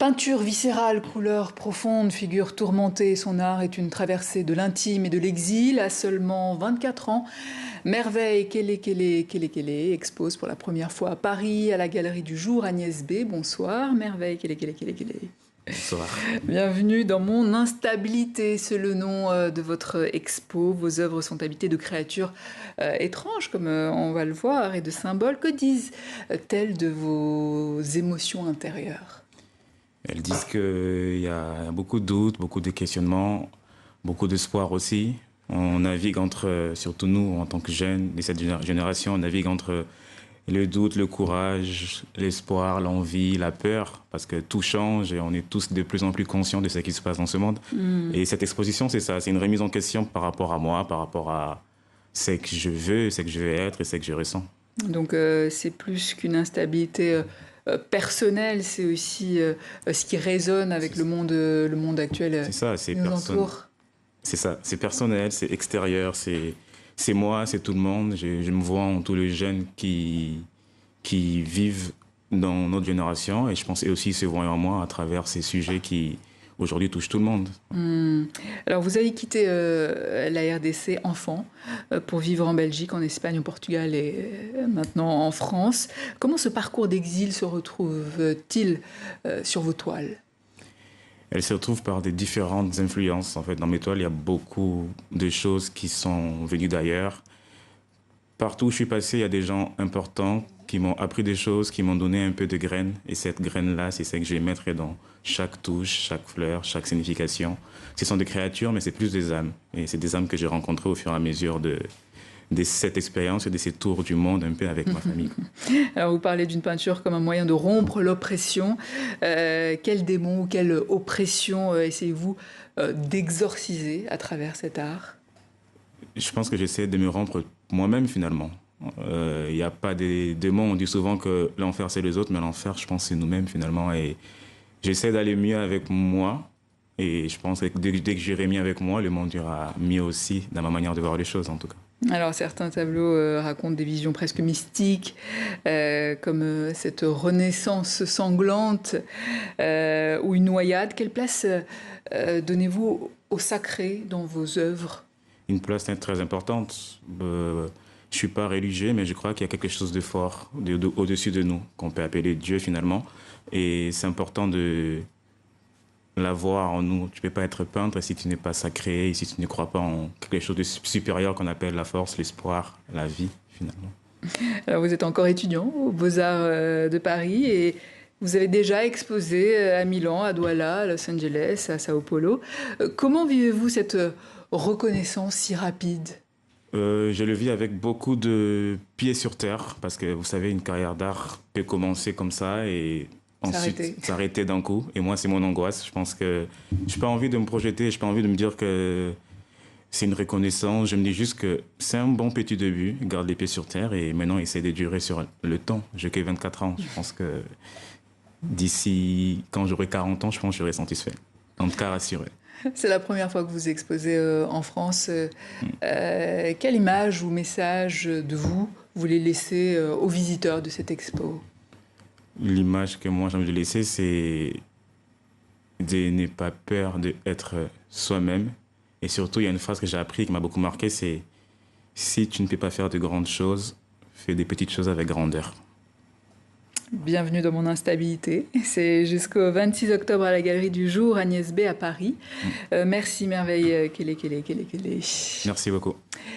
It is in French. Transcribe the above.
Peinture viscérale, couleur profonde, figure tourmentée, son art est une traversée de l'intime et de l'exil. À seulement 24 ans, Merveille Kele expose pour la première fois à Paris, à la Galerie du Jour, Agnès B. Bonsoir, Merveille Kele. Bonsoir. Bienvenue dans Mon Instabilité, c'est le nom de votre expo. Vos œuvres sont habitées de créatures étranges, comme on va le voir, et de symboles. Que disent-elles de vos émotions intérieures ? Elles disent qu'il y a beaucoup de doutes, beaucoup de questionnements, beaucoup d'espoir aussi. On navigue entre, surtout nous en tant que jeunes de cette génération, on navigue entre le doute, le courage, l'espoir, l'envie, la peur, parce que tout change et on est tous de plus en plus conscients de ce qui se passe dans ce monde. Et cette exposition, c'est ça, c'est une remise en question par rapport à moi, par rapport à ce que je veux, ce que je veux être et ce que je ressens. Donc c'est plus qu'une instabilité personnelle, c'est aussi ce qui résonne avec le monde actuel c'est ça, c'est qui nous entoure. C'est ça, c'est personnel, c'est extérieur, c'est moi, c'est tout le monde. Je me vois en tous les jeunes qui vivent dans notre génération et je pense aussi se voient en moi à travers ces sujets qui aujourd'hui touchent tout le monde. Alors vous avez quitté la RDC enfant pour vivre en Belgique, en Espagne, au Portugal et maintenant en France. Comment ce parcours d'exil se retrouve-t-il sur vos toiles ? Elle se retrouve par des différentes influences. En fait, dans mes toiles, il y a beaucoup de choses qui sont venues d'ailleurs. Partout où je suis passé, il y a des gens importants qui m'ont appris des choses, qui m'ont donné un peu de graines. Et cette graine-là, c'est celle que je vais mettre dans chaque touche, chaque fleur, chaque signification. Ce sont des créatures, mais c'est plus des âmes. Et c'est des âmes que j'ai rencontrées au fur et à mesure de cette expérience et de ces tours du monde un peu avec ma famille. Alors vous parlez d'une peinture comme un moyen de rompre l'oppression. Quel démon ou quelle oppression essayez-vous d'exorciser à travers cet art ? Je pense que j'essaie de me rompre moi-même finalement. Il n'y a pas des démons. On dit souvent que l'enfer c'est les autres, mais l'enfer je pense c'est nous-mêmes finalement. Et j'essaie d'aller mieux avec moi. Et je pense que dès que j'irai mieux avec moi, le monde ira mieux aussi dans ma manière de voir les choses en tout cas. Alors certains tableaux racontent des visions presque mystiques, comme cette renaissance sanglante ou une noyade. Quelle place donnez-vous au sacré dans vos œuvres ? Une place très importante. Je ne suis pas religieux, mais je crois qu'il y a quelque chose de fort au-dessus de nous, qu'on peut appeler Dieu finalement. Et c'est important de l'avoir en nous. Tu ne peux pas être peintre si tu n'es pas sacré, et si tu ne crois pas en quelque chose de supérieur qu'on appelle la force, l'espoir, la vie, finalement. Alors vous êtes encore étudiant aux Beaux-Arts de Paris et vous avez déjà exposé à Milan, à Douala, à Los Angeles, à Sao Paulo. Comment vivez-vous cette reconnaissance si rapide ? Je le vis avec beaucoup de pieds sur terre, parce que vous savez, une carrière d'art peut commencer comme ça et ensuite s'arrêter d'un coup. Et moi, c'est mon angoisse. Je pense que je n'ai pas envie de me projeter, je n'ai pas envie de me dire que c'est une reconnaissance. Je me dis juste que c'est un bon petit début, garde les pieds sur terre et maintenant essaie de durer sur le temps. J'ai que 24 ans. Je pense que d'ici, quand j'aurai 40 ans, je pense que je serai satisfait. En tout cas, rassuré. C'est la première fois que vous exposez en France. Quelle image ou message de vous voulez laisser aux visiteurs de cette expo ? L'image que moi j'ai envie de laisser, c'est de ne pas peur d'être soi-même. Et surtout, il y a une phrase que j'ai appris qui m'a beaucoup marqué, c'est « Si tu ne peux pas faire de grandes choses, fais des petites choses avec grandeur ». Bienvenue dans Mon Instabilité. C'est jusqu'au 26 octobre à la Galerie du Jour, Agnès B. à Paris. Merci Merveille Kele. Merci beaucoup.